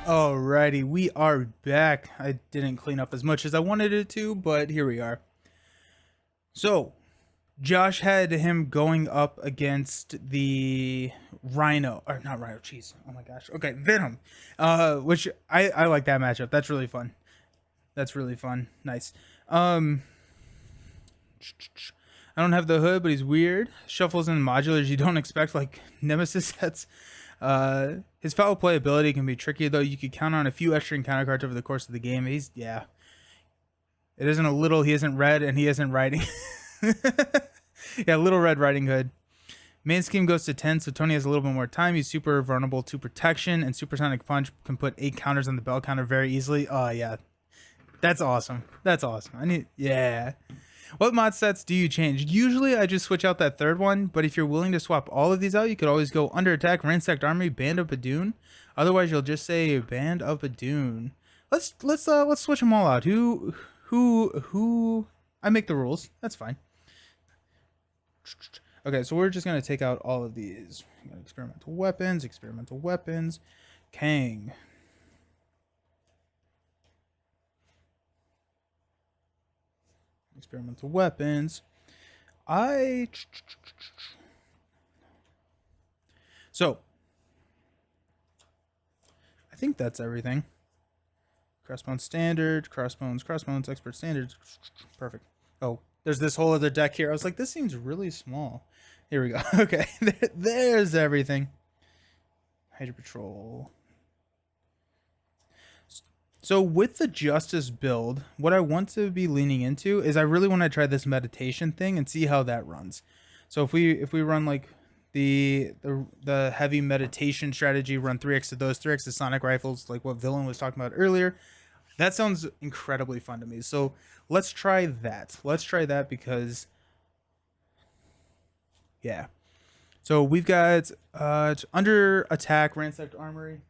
Alrighty, we are back. I didn't clean up as much as I wanted it to, but here we are. So, Josh had him going up against the Rhino, or not Rhino, jeez, oh my gosh. Okay, Venom. Which I like that matchup. That's really fun. That's really fun. Nice. Um, I don't have the hood, but he's weird. Shuffles and modulars you don't expect, like Nemesis sets. His foul play ability can be tricky, though. You could count on a few extra encounter cards over the course of the game. Yeah. It isn't a little, he isn't red, and he isn't riding. Yeah, Little Red Riding Hood. Main scheme goes to 10, so Tony has a little bit more time. He's super vulnerable to protection, and Supersonic Punch can put 8 counters on the bell counter very easily. Oh, yeah. That's awesome. That's awesome. Yeah. What mod sets do you change? Usually I just switch out that third one, but if you're willing to swap all of these out, you could always go Under Attack, Ransacked Army, Band of Badoon. Otherwise, you'll just say Band of Badoon. Let's switch them all out. Who? I make the rules. That's fine. Okay, so we're just gonna take out all of these. We got experimental weapons, Kang. Experimental weapons. So, I think that's everything. Crossbones standard, crossbones, expert standard. Perfect. Oh, there's this whole other deck here. I was like, this seems really small. Here we go. Okay, there's everything. Hydra Patrol. So with the Justice build, what I want to be leaning into is I really want to try this meditation thing and see how that runs. So if we run like the heavy meditation strategy, run 3x of those, 3x of sonic rifles, like what Villain was talking about earlier, that sounds incredibly fun to me. So let's try that. Let's try that because, yeah. So we've got Under Attack, Ransacked Armory.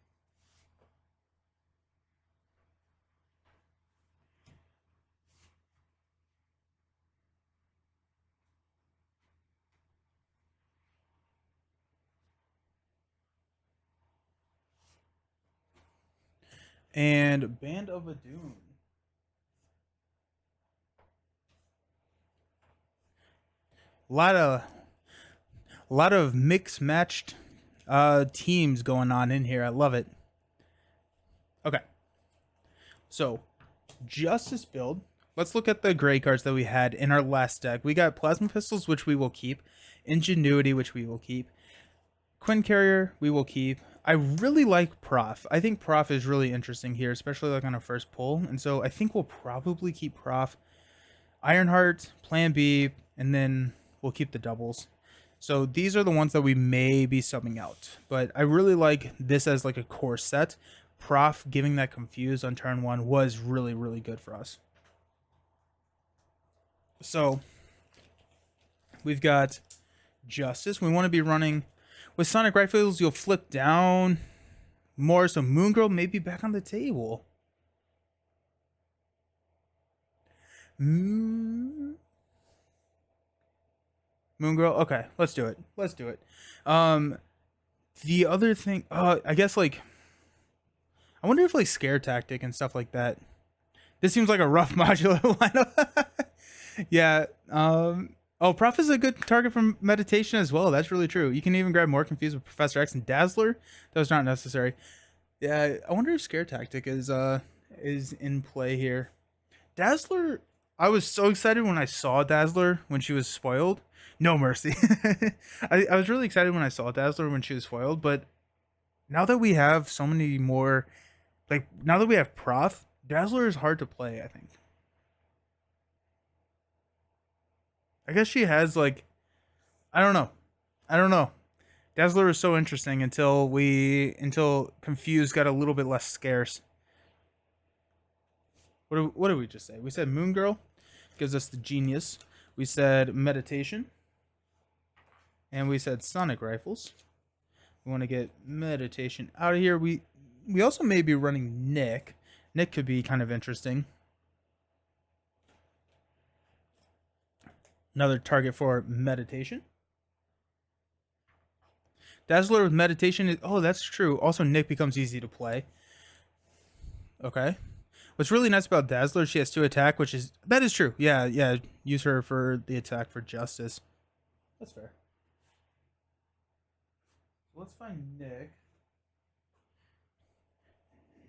And Band of Badoon. A lot of mixed matched teams going on in here. I love it. Okay. So, Justice build. Let's look at the gray cards that we had in our last deck. We got Plasma Pistols, which we will keep. Ingenuity, which we will keep. Quinn Carrier, we will keep. I really like Prof. I think Prof is really interesting here, especially like on a first pull. And so I think we'll probably keep Prof. Ironheart, Plan B, and then we'll keep the doubles. So these are the ones that we may be subbing out. But I really like this as like a core set. Prof giving that confused on turn 1 was really, really good for us. So we've got Justice. We want to be running with Sonic Rifles. You'll flip down more, so Moon Girl may be back on the table. Moon Girl. Okay, let's do it. The other thing, I guess like, I wonder if like Scare Tactic and stuff like that. This seems like a rough modular lineup. Yeah. Oh, Prof is a good target for meditation as well. That's really true. You can even grab More Confused with Professor X and Dazzler. That was not necessary. Yeah, I wonder if Scare Tactic is in play here. Dazzler, I was so excited when I saw Dazzler when she was spoiled. No mercy. I was really excited when I saw Dazzler when she was spoiled, but now that we have so many more, like now that we have Prof, Dazzler is hard to play, I think. I guess she has like, I don't know. Dazzler is so interesting until Confused got a little bit less scarce. What did we just say? We said Moon Girl gives us the genius. We said meditation. And we said Sonic Rifles. We want to get meditation out of here. We also may be running Nick. Nick could be kind of interesting. Another target for meditation. Dazzler with meditation is, oh, that's true. Also, Nick becomes easy to play. Okay. What's really nice about Dazzler, she has 2 attack, that is true. Yeah, yeah. Use her for the attack for justice. That's fair. Let's find Nick.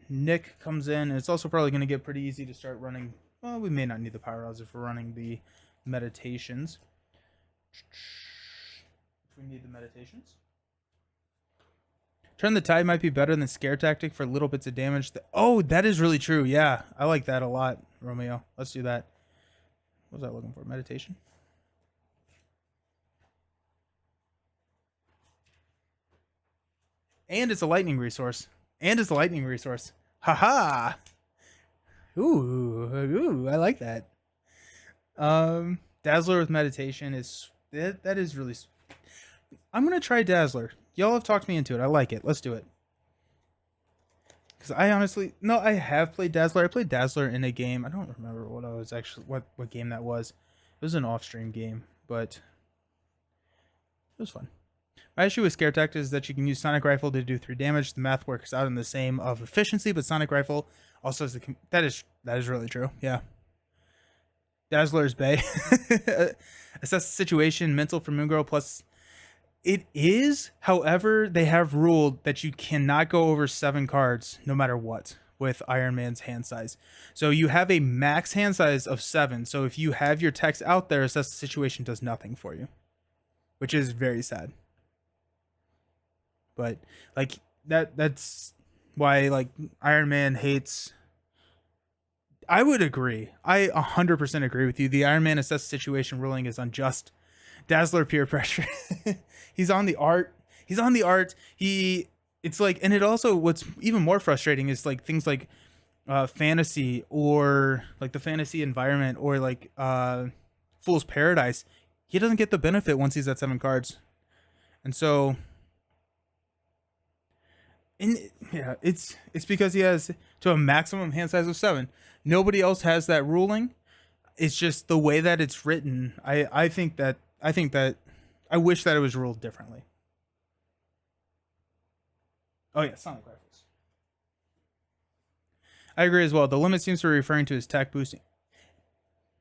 Nick comes in, and it's also probably going to get pretty easy to start running. Well, we may not need the power rods if we're running the meditations. We need the meditations. Turn the tide might be better than scare tactic for little bits of damage. Oh, that is really true. Yeah, I like that a lot, Romeo. Let's do that. What was I looking for? Meditation. And it's a lightning resource. Haha. Ooh, I like that. Dazzler with meditation is that is really. I'm gonna try Dazzler. Y'all have talked me into it. I like it. Let's do it. Because I honestly, no, I have played Dazzler. I played Dazzler in a game. I don't remember what game that was. It was an off-stream game, but it was fun. My issue with Scare Tactic is that you can use Sonic Rifle to do 3 damage. The math works out in the same of efficiency, but Sonic Rifle also has that is really true. Yeah. Dazzler's Bay. Assess the situation, mental for Moon Girl plus. It is, however, they have ruled that you cannot go over 7 cards no matter what with Iron Man's hand size. So you have a max hand size of 7. So if you have your text out there, assess the situation does nothing for you, which is very sad. But like that's why like Iron Man hates. I would agree. I 100% agree with you. The Iron Man assess situation ruling is unjust. Dazzler peer pressure. He's on the art. It's like, and it also, what's even more frustrating is like things like fantasy, or like the fantasy environment, or like Fool's Paradise. He doesn't get the benefit once he's at 7 cards. And so, yeah, it's because he has to a maximum hand size of 7. Nobody else has that ruling. It's just the way that it's written. I think that I wish that it was ruled differently. Oh yeah, Sonic Rifles. I agree as well. The limit seems to be referring to his tech boosting.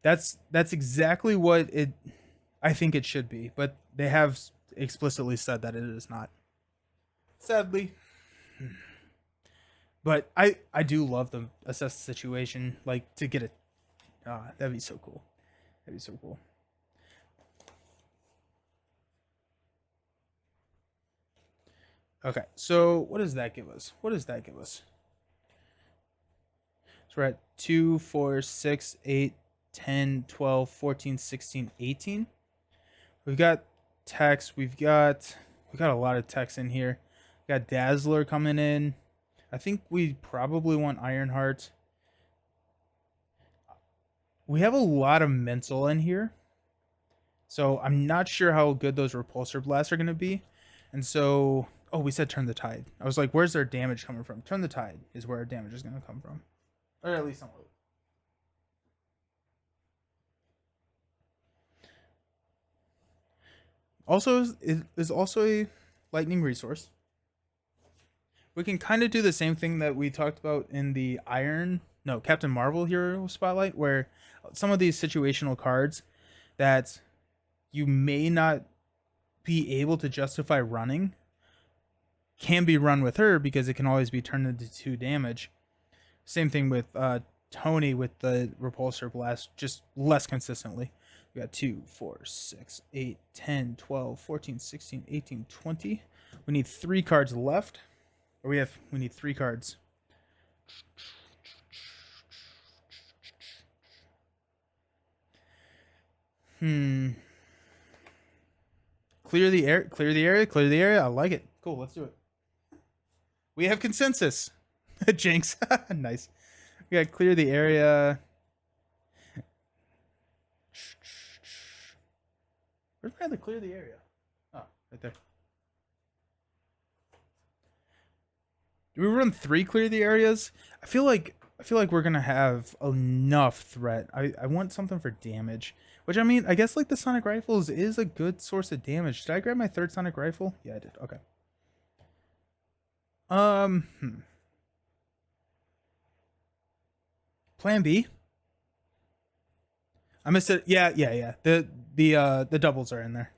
That's exactly what it. I think it should be, but they have explicitly said that it is not. Sadly, but I do love the assess the situation, like to get it. That'd be so cool. That'd be so cool. Okay, so what does that give us? So we're at 2, 4, 6, 8, 10, 12, 14, 16, 18. We've got text. We've got a lot of text in here. We got Dazzler coming in. I think we probably want Ironheart. We have a lot of mental in here. So I'm not sure how good those repulsor blasts are going to be. And so, oh, we said turn the tide. I was like, where's their damage coming from? Turn the tide is where our damage is going to come from. Or at least some of it. Also, it is also a lightning resource. We can kind of do the same thing that we talked about in the Captain Marvel hero spotlight, where some of these situational cards that you may not be able to justify running can be run with her because it can always be turned into 2 damage. Same thing with Tony with the repulsor blast, just less consistently. We got 2, 4, 6, 8, 10, 12, 14, 16, 18, 20. We need 3 cards left. Or we need 3 cards. Clear the area. I like it. Cool, let's do it. We have consensus. Jinx. Nice. We got clear the area. Where's my other clear the area? Oh, right there. Do we run 3 clear the areas? I feel like we're gonna have enough threat. I want something for damage. Which, I mean, I guess like the Sonic Rifles is a good source of damage. Did I grab my 3rd Sonic Rifle? Yeah, I did. Okay. Plan B. I missed it. Yeah. The doubles are in there.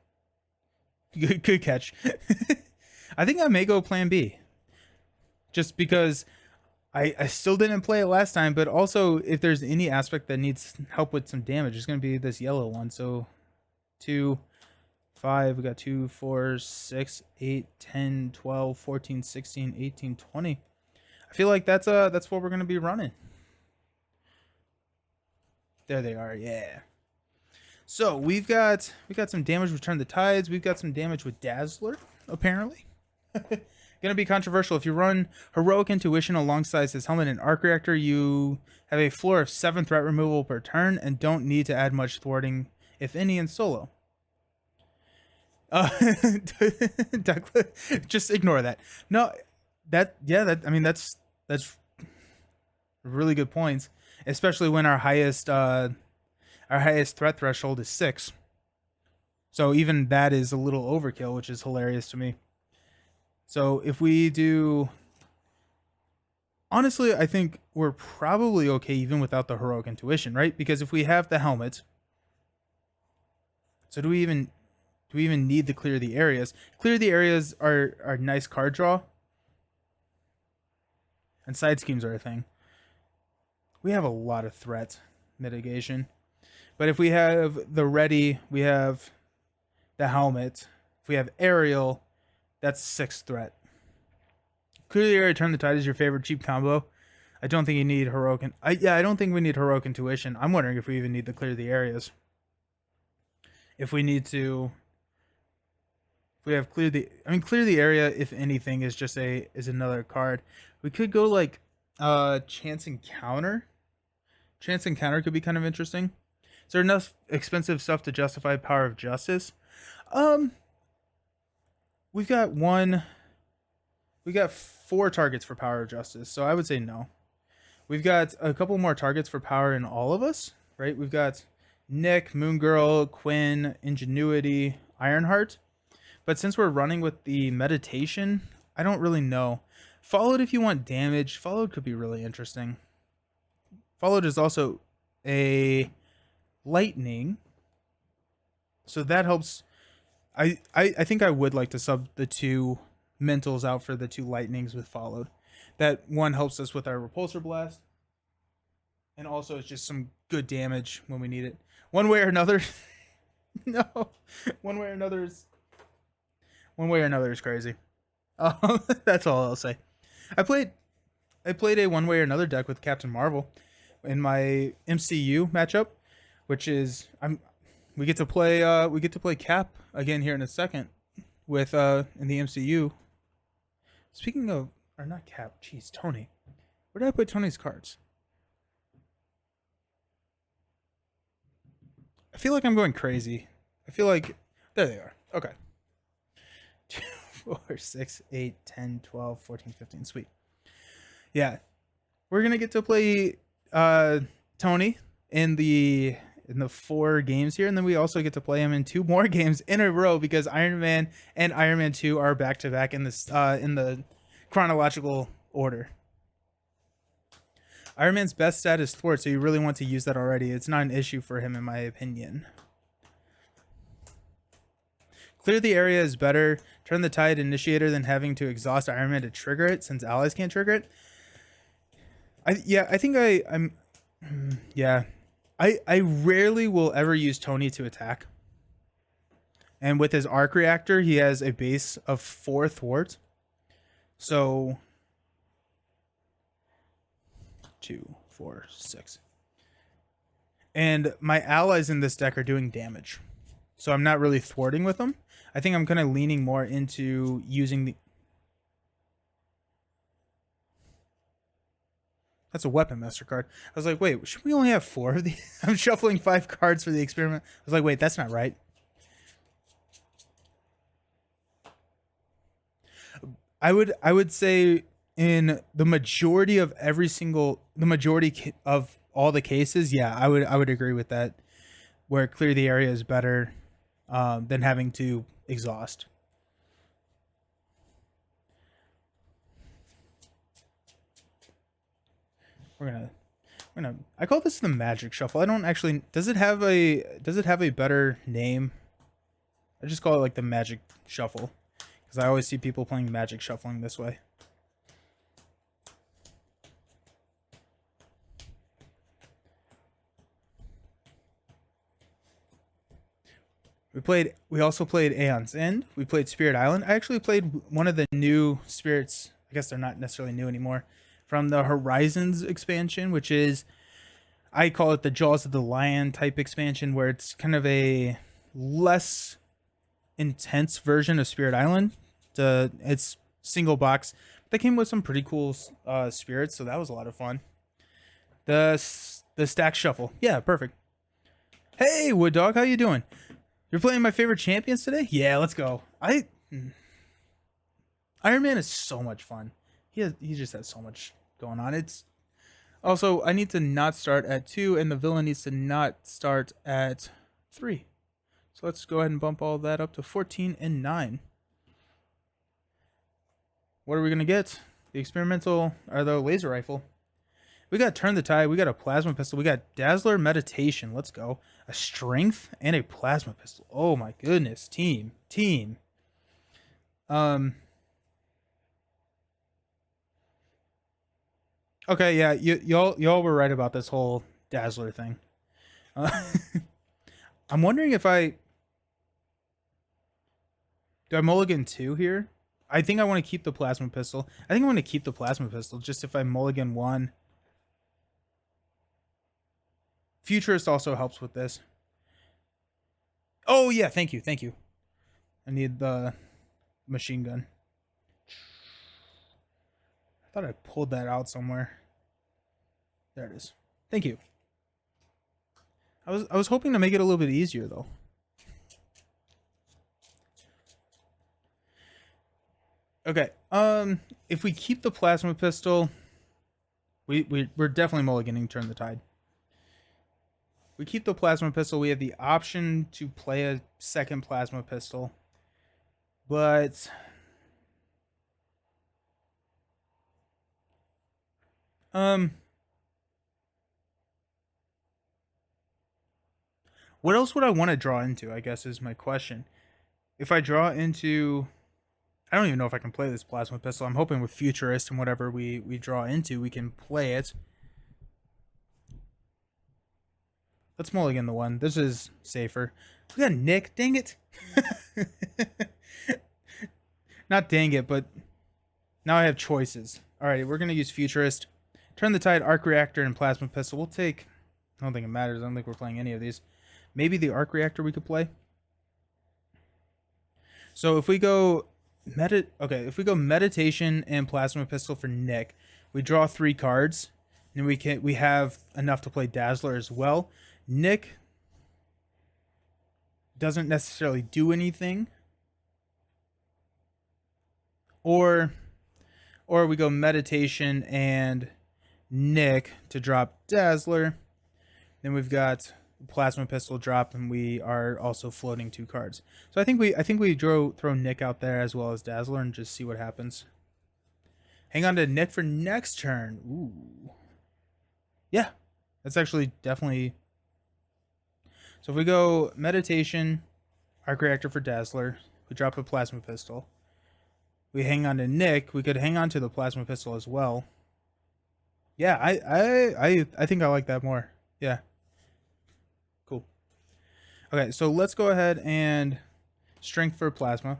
Good catch. I think I may go Plan B, just because I still didn't play it last time. But also, if there's any aspect that needs help with some damage, it's going to be this yellow one. So 2, 5, we got 2, 4, 6, 8, 10, 12, 14, 16, 18, 20. I feel like that's what we're going to be running. There they are. Yeah. So we've got some damage with Turn the Tides. We've got some damage with Dazzler, apparently. Gonna be controversial. If you run Heroic Intuition alongside his helmet and arc reactor, you have a floor of 7 threat removal per turn and don't need to add much thwarting, if any, in solo. Just ignore that. No, that's really good points, especially when our highest threat threshold is 6. So even that is a little overkill, which is hilarious to me. So if we do, honestly, I think we're probably okay even without the Heroic Intuition, right? Because if we have the helmet, so do we even need to clear the areas? Clear the areas are nice card draw, and side schemes are a thing. We have a lot of threat mitigation, but if we have the ready, we have the helmet. If we have aerial, that's 6 threat. Clear the area, Turn the Tide is your favorite cheap combo. I don't think you need Heroic. I don't think we need Heroic Intuition. I'm wondering if we even need to clear the areas. If we need to, if we have clear the area. If anything, is just is another card. We could go like Chance Encounter. Chance Encounter could be kind of interesting. Is there enough expensive stuff to justify Power of Justice? We've got 4 targets for Power of Justice, so I would say no. We've got a couple more targets for power in all of us, right? We've got Nick, Moon Girl, Quinn, Ingenuity, Ironheart. But since we're running with the meditation, I don't really know. Followed, if you want damage, Followed could be really interesting. Followed is also a lightning, so that helps. I think I would like to sub the 2 mentals out for the 2 lightnings with Followed. That one helps us with our repulsor blast, and also it's just some good damage when we need it. One way or another, no. One way or another is crazy. That's all I'll say. I played a one way or another deck with Captain Marvel in my MCU matchup, which is we get to play Cap again here in a second with in the MCU. Speaking of, or not Cap, jeez, Tony. Where did I put Tony's cards? I feel like I'm going crazy. I feel like there they are. Okay. 2, 4, 6, 8, 10, 12, 14, 15. Sweet. Yeah. We're gonna get to play Tony in the 4 games here, and then we also get to play him in 2 more games in a row because Iron Man and Iron Man 2 are back to back in the chronological order. Iron Man's best stat is thwart, so you really want to use that already. It's not an issue for him, in my opinion. Clear the area is better. Turn the Tide initiator than having to exhaust Iron Man to trigger it, since allies can't trigger it. I rarely will ever use Tony to attack. And with his arc reactor, he has a base of 4 thwart. So 2, 4, 6. And my allies in this deck are doing damage. So I'm not really thwarting with them. I think I'm kind of leaning more into using the... That's a Weapon Master card. I was like, wait, should we only have 4 of these? I'm shuffling 5 cards for the experiment. I was like, wait, that's not right. I would say in the majority of all the cases, yeah, I would agree with that. Where clear the area is better than having to exhaust. We're I call this the Magic Shuffle. I don't actually. Does it have a better name? I just call it like the Magic Shuffle because I always see people playing Magic Shuffling this way. We also played Aeon's End. We played Spirit Island. I actually played one of the new spirits. I guess they're not necessarily new anymore. From the Horizons expansion, which is, I call it the Jaws of the Lion type expansion, where it's kind of a less intense version of Spirit Island. It's single box. They came with some pretty cool spirits, so that was a lot of fun. The stack shuffle. Yeah, perfect. Hey, Wood Dog, how you doing? You're playing my favorite champions today? Yeah, let's go. Ironman is so much fun. He just has so much going on. It's also, I need to not start at 2, and the villain needs to not start at 3. So let's go ahead and bump all that up to 14 and 9. What are we gonna get? The experimental or the laser rifle. We got Turn the Tide. We got a plasma pistol. We got Dazzler Meditation. Let's go. A strength and a plasma pistol. Oh my goodness, team. Okay, yeah, y'all were right about this whole Dazzler thing. I'm wondering if do I mulligan 2 here? I think I want to keep the plasma pistol. I think I want to keep the plasma pistol just if I mulligan 1. Futurist also helps with this. Oh yeah, thank you. I need the machine gun. I thought I pulled that out somewhere. There it is. Thank you. I was hoping to make it a little bit easier though. Okay. If we keep the plasma pistol, we're definitely mulliganing Turn the Tide. We keep the plasma pistol. We have the option to play a second plasma pistol, but what else would I want to draw into, I guess is my question. If I draw into, I don't even know if I can play this plasma pistol. I'm hoping with Futurist and whatever we draw into, we can play it. Let's mulligan the 1. This is safer. We got Nick. Dang it. Not dang it, but now I have choices. All right, we're going to use Futurist. Turn the Tide, Arc Reactor, and Plasma Pistol. We'll take, I don't think it matters. I don't think we're playing any of these. Maybe the Arc Reactor we could play. So if we go Meditation and Plasma Pistol for Nick, we draw 3 cards, and we have enough to play Dazzler as well. Nick doesn't necessarily do anything. Or we go Meditation and Nick to drop Dazzler. Then we've got Plasma Pistol drop, and we are also floating 2 cards. So I think we throw Nick out there as well as Dazzler and just see what happens. Hang on to Nick for next turn. Ooh. Yeah. That's actually definitely. So if we go Meditation, Arc Reactor for Dazzler, we drop a Plasma Pistol. We hang on to Nick. We could hang on to the Plasma Pistol as well. Yeah, I think I like that more. Yeah. Cool. Okay, so let's go ahead and strength for Plasma.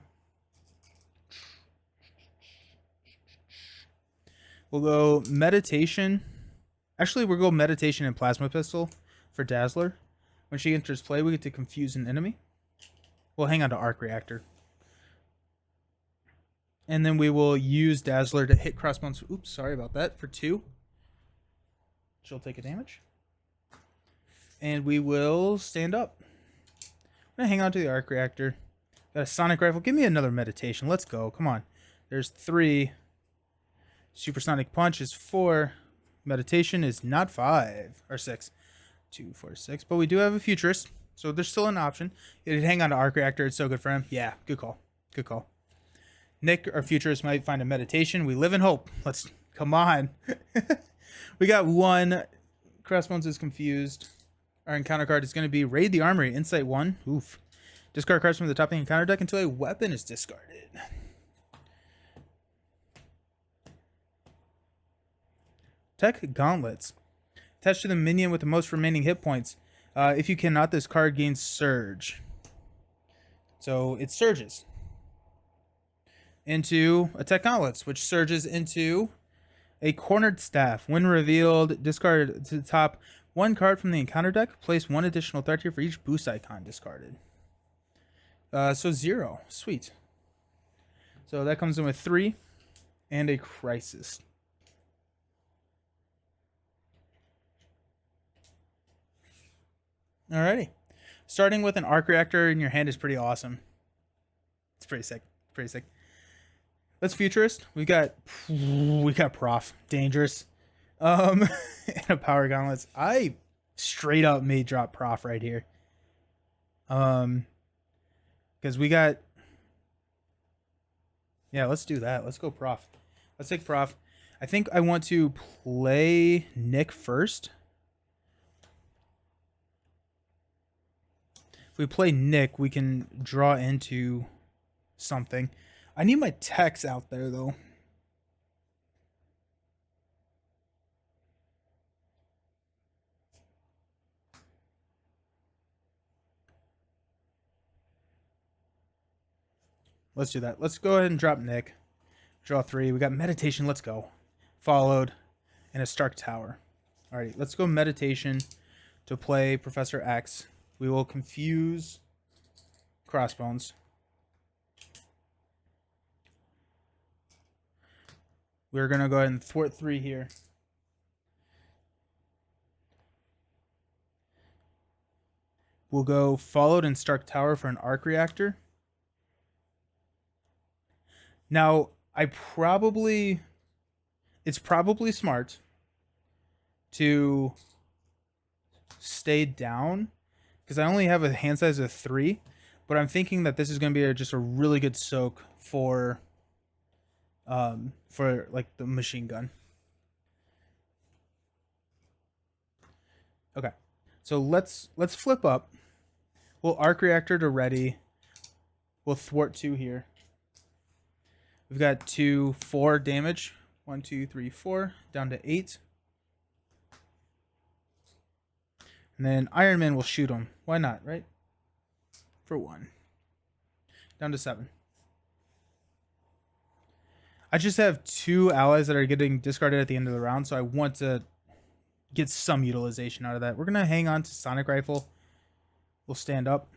We'll go Meditation. Actually, we'll go Meditation and Plasma Pistol for Dazzler. When she enters play, we get to confuse an enemy. We'll hang on to Arc Reactor. And then we will use Dazzler to hit Crossbones. Oops, sorry about that. For 2. She'll take a damage. And we will stand up. I'm going to hang on to the Arc Reactor. Got a Sonic Rifle. Give me another Meditation. Let's go. Come on. There's 3. Supersonic Punch is 4. Meditation is not 5. Or 6. 2, 4, 6. But we do have a Futurist. So there's still an option. It'd hang on to Arc Reactor. It's so good for him. Yeah, good call. Good call. Nick, our Futurist, might find a Meditation. We live in hope. Let's, come on. We got 1 Crossbones is confused. Our encounter card is going to be Raid the Armory, Insight 1. Oof. Discard cards from the top of the encounter deck until a weapon is discarded. Tech Gauntlets. Attached to the minion with the most remaining hit points. If you cannot, this card gains Surge. So it surges into a Tech Gauntlets, which surges into a Cornered Staff. When revealed, discard to the top one card from the encounter deck. Place one additional threat here for each boost icon discarded. So 0. Sweet. So that comes in with 3 and a Crisis. Alrighty. Starting with an Arc Reactor in your hand is pretty awesome. It's pretty sick. Pretty sick. Let's Futurist. We got Prof. Dangerous. And a Power Gauntlets. I straight up may drop Prof right here. Because we got... Yeah, let's do that. Let's go Prof. Let's take Prof. I think I want to play Nick first. If we play Nick, we can draw into something. I need my techs out there, though. Let's do that. Let's go ahead and drop Nick. Draw 3. We got Meditation. Let's go. Followed. And a Stark Tower. Alrighty. Let's go Meditation to play Professor X. We will confuse Crossbones. We're going to go ahead and thwart 3 here. We'll go Followed and Stark Tower for an Arc Reactor. Now, it's probably smart to stay down because I only have a hand size of 3, but I'm thinking that this is going to be just a really good soak for like the machine gun. Okay, so let's flip up. We'll Arc Reactor to ready. We'll thwart 2 here. We've got 2, 4 damage. 1, 2, 3, 4. Down to 8. And then Ironman will shoot him. Why not, right? For 1. Down to 7. I just have 2 allies that are getting discarded at the end of the round, so I want to get some utilization out of that. We're going to hang on to Sonic Rifle. We'll stand up.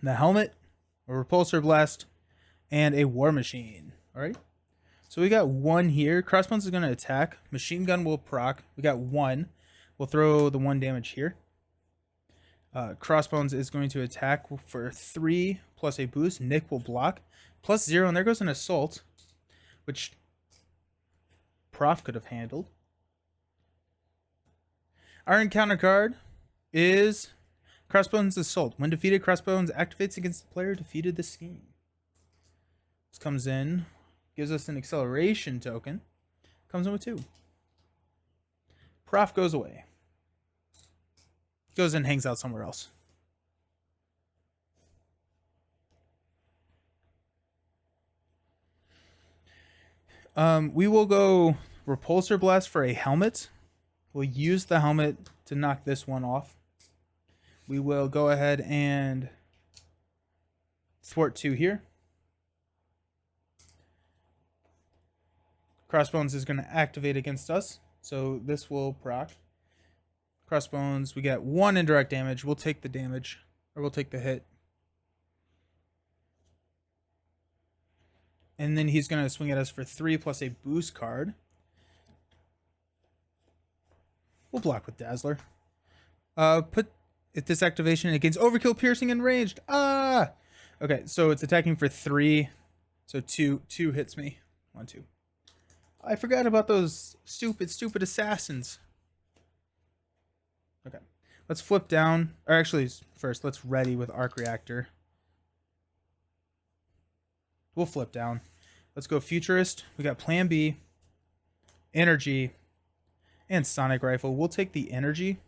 The helmet. A Repulsor Blast, and a War Machine. Alright. So we got 1 here. Crossbones is going to attack. Machine Gun will proc. We got 1. We'll throw the 1 damage here. Crossbones is going to attack for 3 plus a boost. Nick will block. Plus 0, and there goes an Assault, which Prof could have handled. Our encounter card is Crossbones Assault. When defeated, Crossbones activates against the player defeated this scheme. This comes in, gives us an acceleration token. Comes in with 2. Prof goes away. Goes and hangs out somewhere else. We will go Repulsor Blast for a helmet. We'll use the helmet to knock this one off. We will go ahead and thwart 2 here. Crossbones is going to activate against us, so this will proc. Crossbones, we get 1 indirect damage. We'll take the damage, or we'll take the hit. And then he's going to swing at us for 3 plus a boost card. We'll block with Dazzler. Put at this activation, it gains Overkill, Piercing, and Ranged. Ah! Okay, so it's attacking for 3. So 2 hits me. 1, 2. I forgot about those stupid assassins. Okay. Let's flip down. Or actually, first, let's ready with Arc Reactor. We'll flip down. Let's go Futurist. We got Plan B. energy, and sonic rifle. We'll take the energy,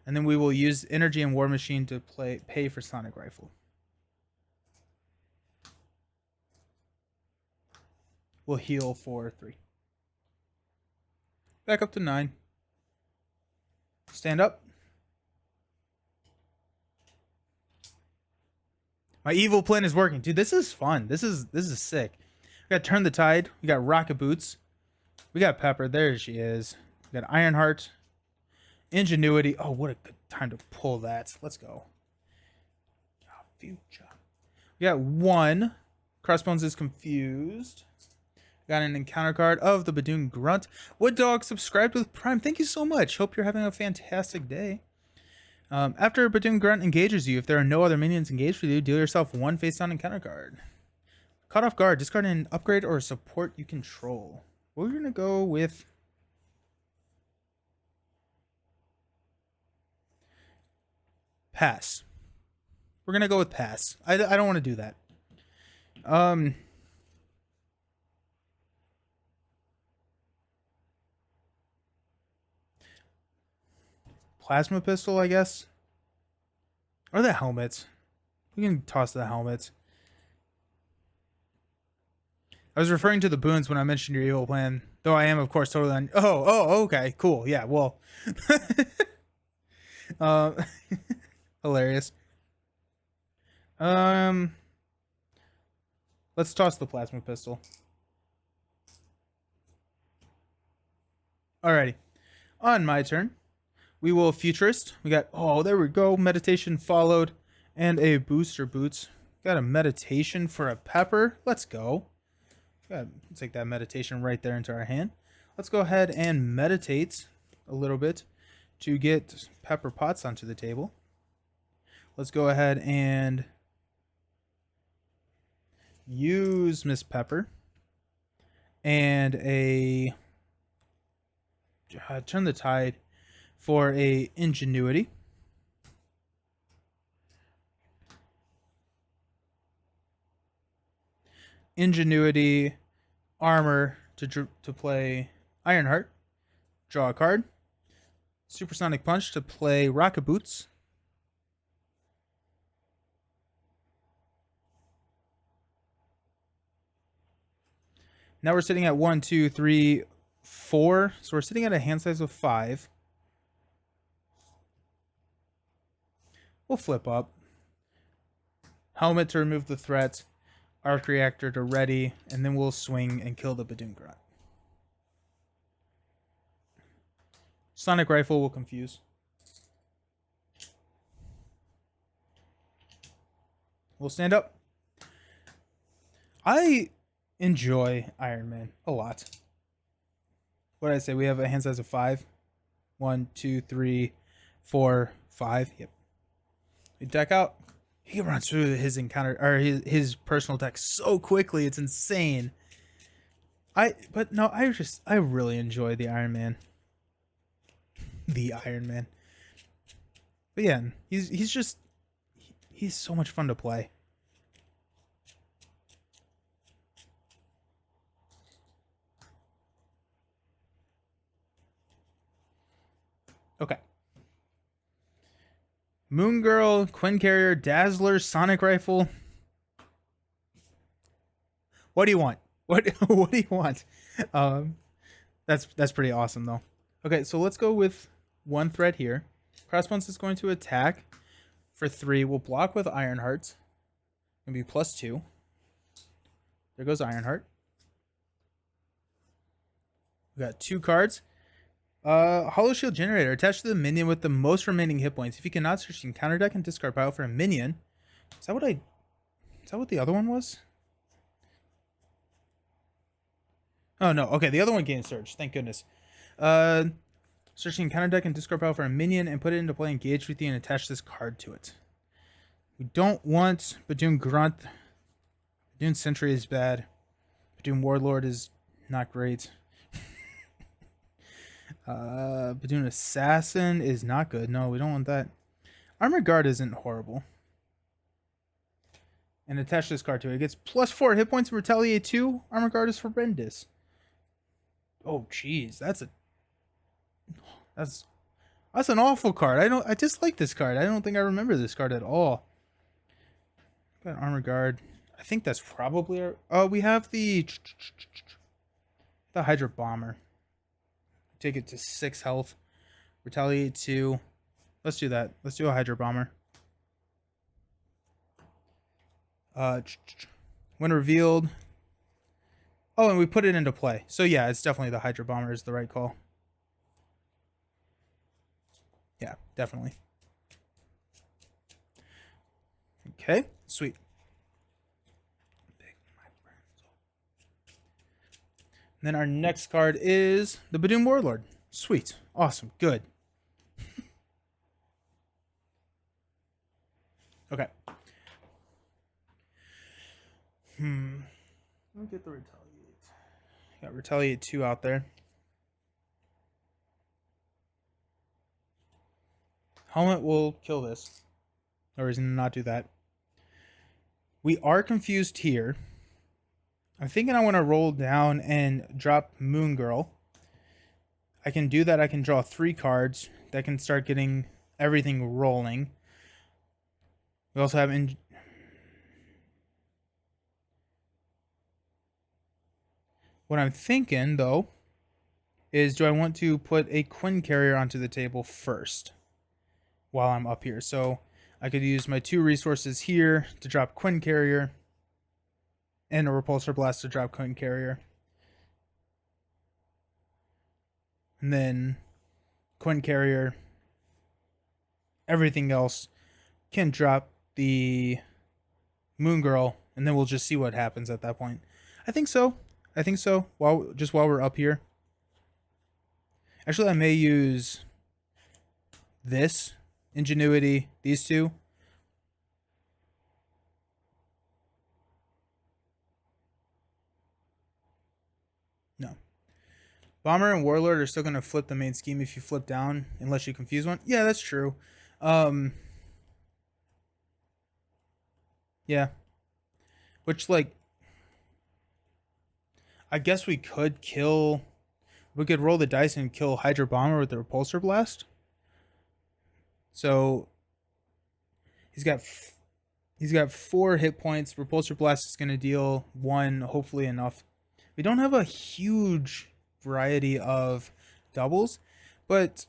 and then we will use energy and war machine to pay for sonic rifle. We'll heal for 3. Back up to 9. Stand up. My evil plan is working. Dude, this is fun. This is sick. We got Turn the Tide. We got Rocket Boots. We got Pepper. There she is. We got Ironheart. Ingenuity. Oh, what a good time to pull that. Let's go. Oh, future. We got 1. Crossbones is confused. Got an encounter card of the Badoon Grunt. Wood Dog subscribed with Prime. Thank you so much. Hope you're having a fantastic day. After Badoon Grunt engages you, if there are no other minions engaged with you, deal yourself 1 face-down encounter card. Caught off guard. Discard an upgrade or a support you control. We're going to go with... pass. We're going to go with pass. I don't want to do that. Plasma pistol, I guess. Or the helmets. We can toss the helmets. I was referring to the boons when I mentioned your evil plan. Though I am, of course, totally on... Oh, okay. Cool. Yeah, well. Hilarious. Let's toss the plasma pistol. Alrighty. On my turn. We will Futurist. We got, oh, there we go. Meditation followed. And a Booster Boots. Got a Meditation for a Pepper. Let's go. Let's take that Meditation right there into our hand. Let's go ahead and meditate a little bit to get Pepper Potts onto the table. Let's go ahead and use Miss Pepper. And a... Turn the Tide for a Ingenuity. Ingenuity, Armor to play Ironheart. Draw a card. Supersonic Punch to play Rocket Boots. Now we're sitting at 1, 2, 3, 4. So we're sitting at a hand size of 5. We'll flip up. Helmet to remove the threat. Arc Reactor to ready. And then we'll swing and kill the Badoon Grunt. Sonic Rifle will confuse. We'll stand up. I enjoy Ironman a lot. What did I say? We have a hand size of 5. 1, 2, 3, 4, 5. Yep. We deck out. He runs through his encounter or his personal deck so quickly. It's insane. I really enjoy the Iron Man. The Iron Man. But yeah, he's so much fun to play. Okay. Moon Girl, Quinn Carrier, Dazzler, Sonic Rifle. What do you want? What do you want? That's pretty awesome though. Okay, so let's go with 1 threat here. Crossbones is going to attack for 3. We'll block with Ironheart. Gonna be +2. There goes Ironheart. We got 2 cards. Hollow Shield Generator. Attached to the minion with the most remaining hit points. If you cannot search the counter deck and discard pile for a minion. Is that what the other one was? Oh no, okay, the other one gained search. Thank goodness. Searching counter deck and discard pile for a minion and put it into play, engage with you and attach this card to it. We don't want Badoon Grunt. Badoon Sentry is bad. Badoon Warlord is not great. Badoon Assassin is not good. No, we don't want that. Armor Guard isn't horrible. And attach this card to it. It gets +4 hit points and retaliate 2. Armor Guard is horrendous. Oh, jeez, that's that's an awful card. I dislike this card. I don't think I remember this card at all. Got an armor guard. I think that's probably our. Oh, we have the Hydra Bomber. Take it to 6 health. Retaliate 2. Let's do that. Let's do a Hydra Bomber. When revealed. Oh, and we put it into play. So yeah, it's definitely the Hydra Bomber is the right call. Yeah, definitely. Okay, sweet. And then our next card is the Badoom Warlord. Sweet. Awesome. Good. Okay. Let me get the Retaliate. Got Retaliate 2 out there. Helmet will kill this. No reason to not do that. We are confused here. I'm thinking I want to roll down and drop Moon Girl. I can do that. I can draw 3 cards that can start getting everything rolling. We also have what I'm thinking though is, do I want to put a Quinn Carrier onto the table first while I'm up here? So I could use my 2 resources here to drop Quinn Carrier and a Repulsor Blast to drop Quinn Carrier. And then Quinn Carrier, everything else can drop the Moon Girl, and then we'll just see what happens at that point. I think so. While we're up here. Actually, I may use this, Ingenuity, these 2. No. Bomber and Warlord are still going to flip the main scheme if you flip down, unless you confuse one. Yeah, that's true. Yeah. Which, like, I guess we could roll the dice and kill Hydra Bomber with the Repulsor Blast. So he's got 4 hit points. Repulsor Blast is going to deal 1, hopefully enough. We don't have a huge variety of doubles, but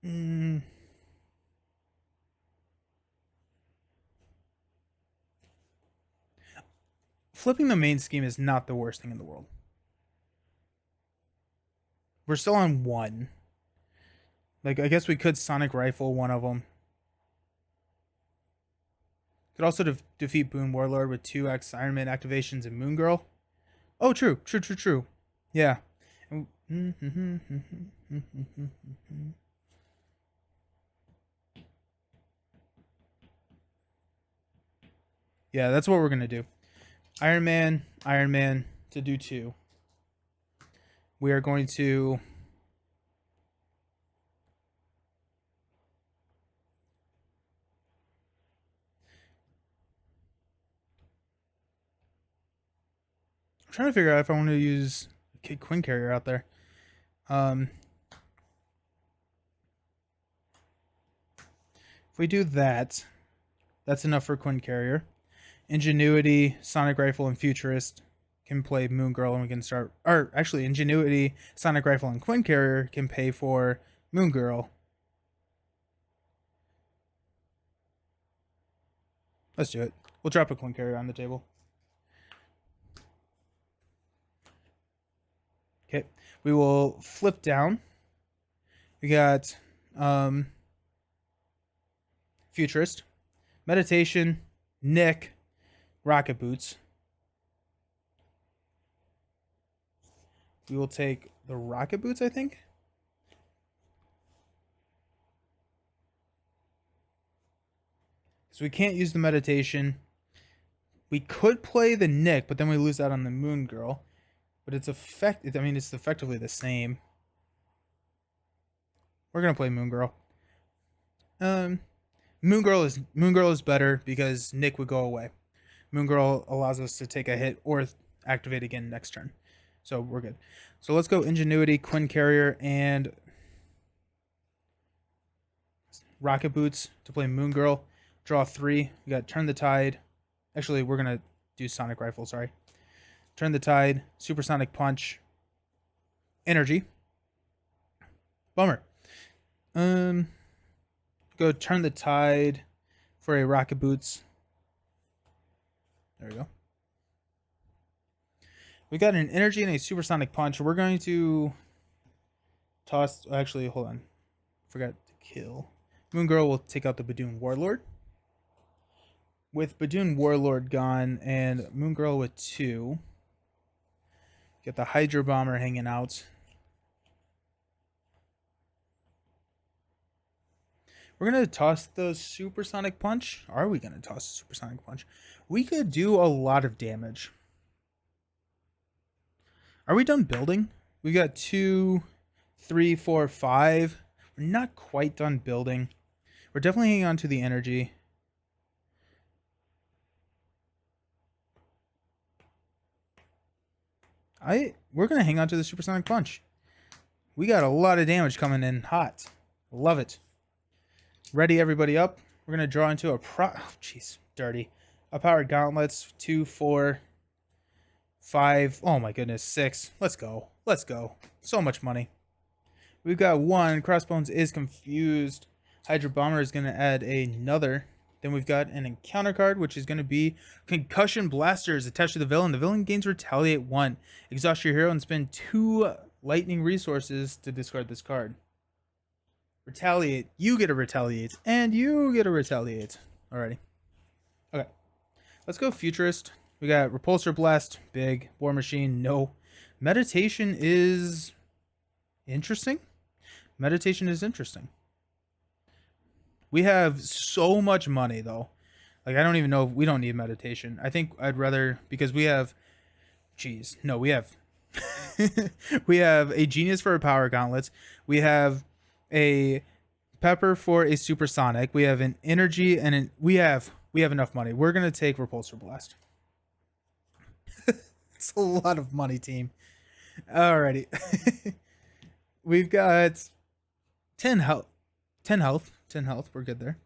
flipping the main scheme is not the worst thing in the world. We're still on 1. Like, I guess we could Sonic Rifle one of them. Could also defeat Boon Warlord with 2x Ironman activations and Moon Girl. Oh, true. Yeah. Yeah, that's what we're going to do. Iron Man to do 2. We are going to I'm trying to figure out if I want to use Quinn Carrier out there. If we do that, that's enough for Quinn Carrier. Ingenuity, Sonic Rifle, and Futurist can play Moon Girl, and we can start. Or actually, Ingenuity, Sonic Rifle, and Quinn Carrier can pay for Moon Girl. Let's do it. We'll drop a Quinn Carrier on the table. Okay, we will flip down. We got Futurist, Meditation, Nick, Rocket Boots. We will take the Rocket Boots, I think. So we can't use the Meditation. We could play the Nick, but then we lose out on the Moon Girl. But it's effectively the same. We're gonna play Moon Girl. Moon Girl is better because Nick would go away. Moon Girl allows us to take a hit or activate again next turn. So we're good. So let's go Ingenuity, Quinn Carrier, and Rocket Boots to play Moon Girl. Draw 3. We got Turn the Tide. Actually, we're going to do Sonic Rifle, sorry. Turn the Tide, Supersonic Punch, Energy. Bummer. Go Turn the Tide for a Rocket Boots. There we go. We got an Energy and a Supersonic Punch. We're going to toss... Actually, hold on. Forgot to kill. Moon Girl will take out the Badoon Warlord. With Badoon Warlord gone and Moon Girl with 2. Get the Hydro Bomber hanging out. We're going to toss the Supersonic Punch. Are we going to toss the Supersonic Punch? We could do a lot of damage. Are we done building? We got 2, 3, 4, 5. We're not quite done building. We're definitely hanging on to the energy. We're going to hang on to the Supersonic Punch. We got a lot of damage coming in hot. Love it. Ready everybody up. We're going to draw into a dirty. A Power Gauntlets, 2, 4, 5. Oh my goodness, 6. Let's go. Let's go. So much money. We've got 1. Crossbones is confused. Hydro Bomber is going to add another. Then we've got an encounter card, which is going to be Concussion Blasters attached to the villain. The villain gains Retaliate 1. Exhaust your hero and spend 2 lightning resources to discard this card. Retaliate. You get a Retaliate. And you get a Retaliate. Alrighty. Okay. Let's go Futurist. We got Repulsor Blast. Big. War Machine. No. Meditation is interesting. Meditation is interesting. We have so much money, though. Like, I don't even know if we don't need meditation. I think I'd rather... Because we have... Jeez. No, we have... we have a Genius for a Power Gauntlets. We have a Pepper for a Supersonic. We have an Energy and we have enough money. We're going to take Repulsor Blast. It's a lot of money, team. Alrighty. We've got 10 health. 10 health. 10 health. We're good there.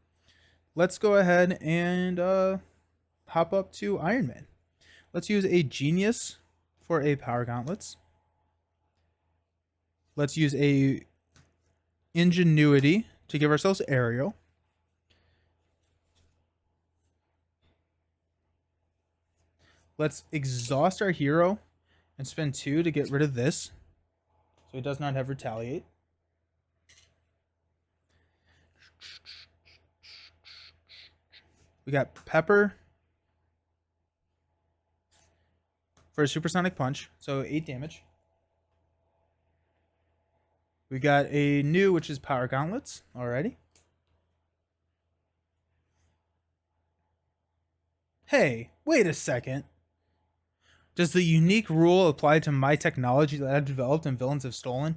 Let's go ahead and hop up to Ironman. Let's use a Genius for a Power Gauntlets. Let's use a Ingenuity to give ourselves Aerial. Let's exhaust our hero and spend 2 to get rid of this, so he does not have Retaliate. We got Pepper for a Supersonic Punch, so 8 damage. We got a new, which is Power Gauntlets. Alrighty. Hey, wait a second. Does the unique rule apply to my technology that I've developed and villains have stolen?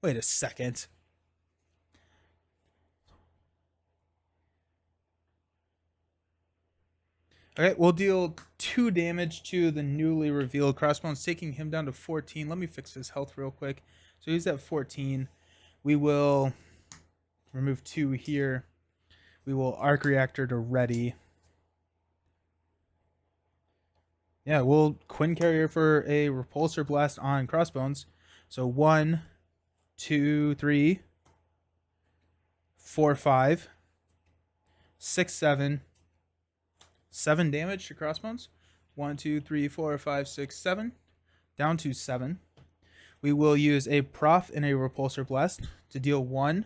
Wait a second. Okay, we'll deal 2 damage to the newly revealed Crossbones, taking him down to 14. Let me fix his health real quick. So he's at 14. We will remove 2 here. We will Arc Reactor to ready. Yeah, we'll Quinn Carrier for a Repulsor Blast on Crossbones. So 1, 2, 3, 4, 5, 6, 7. 7 damage to Crossbones. 1, 2, 3, 4, 5, 6, 7. Down to 7. We will use a Prof and a Repulsor Blast to deal 1,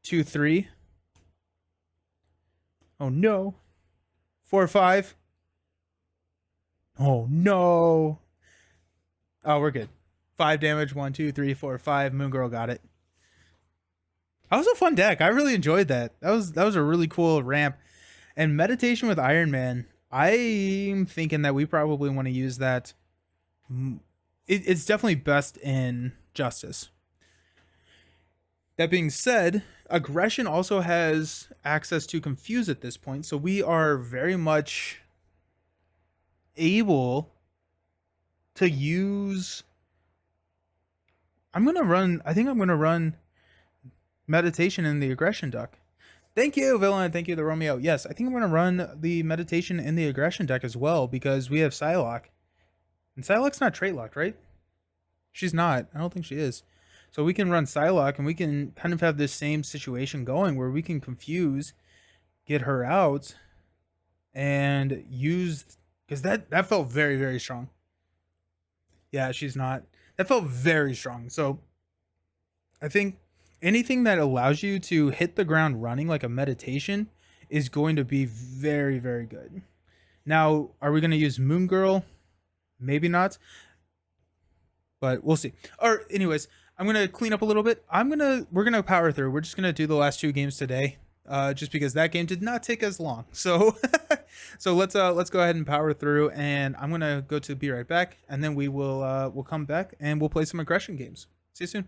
2, 3. Oh no. 4, 5. Oh no. Oh, we're good. 5 damage. 1, 2, 3, 4, 5. Moon Girl got it. That was a fun deck. I really enjoyed that. That was a really cool ramp. And Meditation with Ironman, I'm thinking that we probably want to use that. It's definitely best in Justice. That being said, Aggression also has access to Confuse at this point, so we are very much able to use. I think I'm gonna run meditation in the aggression deck. Thank you, Villain. Thank you, the Romeo. Yes, I think I'm gonna run the meditation in the aggression deck as well because we have Psylocke. And Psylocke's not trait locked, right? She's not. I don't think she is. So we can run Psylocke and we can kind of have this same situation going where we can confuse, get her out, and use, because that felt very, very strong. Yeah, she's not. That felt very strong. So I think anything that allows you to hit the ground running like a meditation is going to be very, very good. Now, are we going to use Moon Girl? Maybe not, but we'll see. Or anyways, I'm going to clean up a little bit. We're going to power through. We're just going to do the last 2 games today. Just because that game did not take as long. So so let's go ahead and power through, and I'm going to go to be right back, and then we'll come back and we'll play some aggression games. See you soon.